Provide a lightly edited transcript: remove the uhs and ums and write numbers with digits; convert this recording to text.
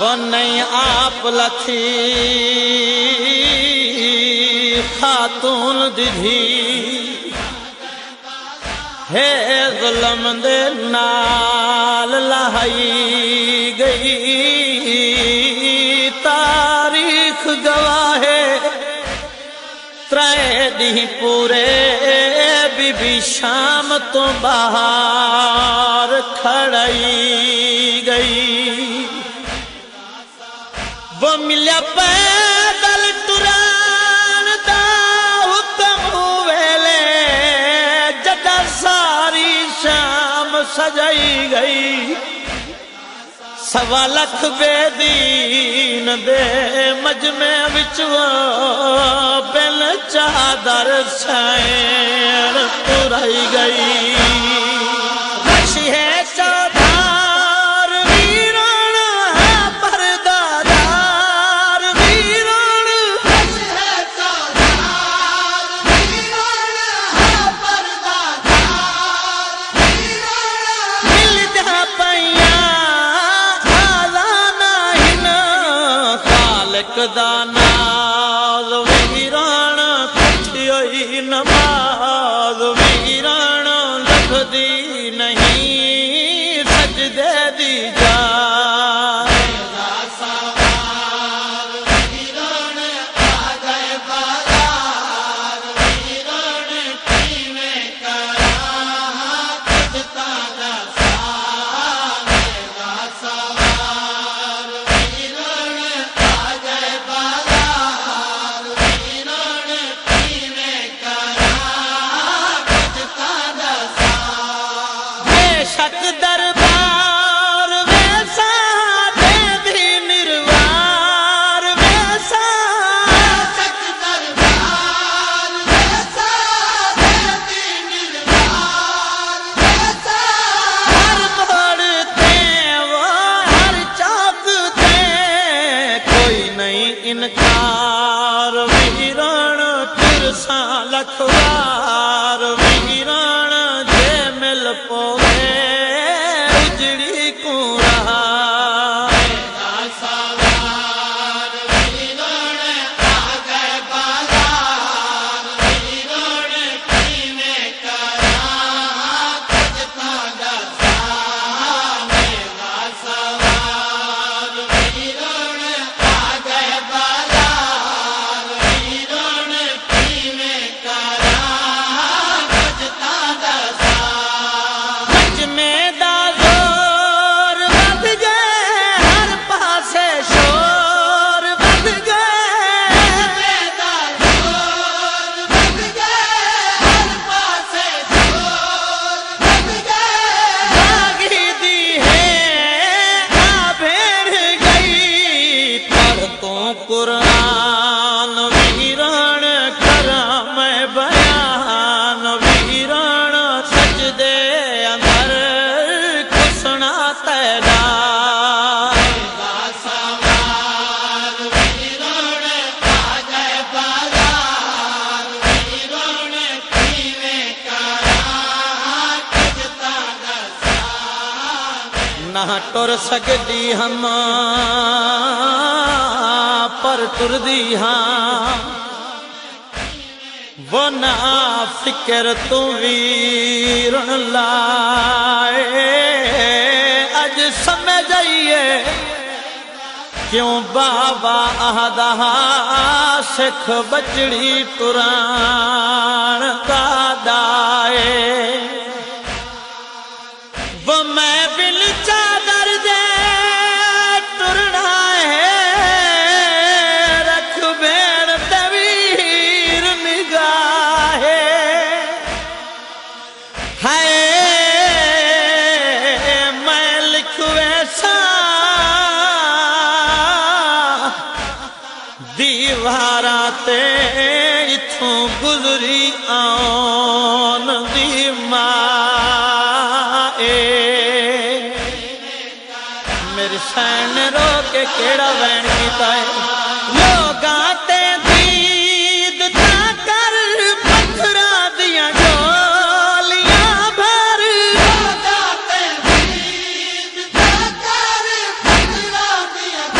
وہ نہیں آپ لکھی خاتون دھی ہے ظلم دے نال لہائی گئی تاریخ گواہ ترے دی پورے بی بی شام تو باہر کھڑائی گئی وہ ملیا پیدل ٹران دا حکم ویلے جدا ساری شام سجائی گئی سوا لکھ بے دین دے مجمع وچوں بن چادر سین ترائی گئی رشی ہے چادر ویران ہے پردادار ویران رشی ہے چادر ویران ہے پردادار ویران مل جا پائیاں دا ناز ویران کچھ نماز ویران لکھدی نہیں سجدے دی جان ویران آ گئے بازار ویران کیویں کراں کجتا دا سوار شک دربار ویسا دے بھی نروار ویسا شک دربار ویسا دے بھی نروار ویسا ہر بڑھتے وہ ہر چاکتے کوئی نہیں انکار ویران ترساں لکھوار ویران جے مل پوے قرآن ویران کرم بیان ویران سجدے اندر کسنا تیرا سوار ویران آ گئے بازار ویران کیویں کراں کجتا دا سوار نہ ٹر سکدی ہم پر ٹردی ہاں وہ نہ فکر تو ویرن لائے اج سمجھ آئیے کیوں بابا احدہ سکھ بچڑی ٹران دادائے وہ میں بل چادر دے ٹرنا دیواراتے اتھوں گزری آن دی ماں میرے سین رو کے کیڑا وین کیتا ہے لوگاں تے دید تا کر پتھرا دیاں جولیاں بھر لوگاں تے دید تا کر پتھرا دیاں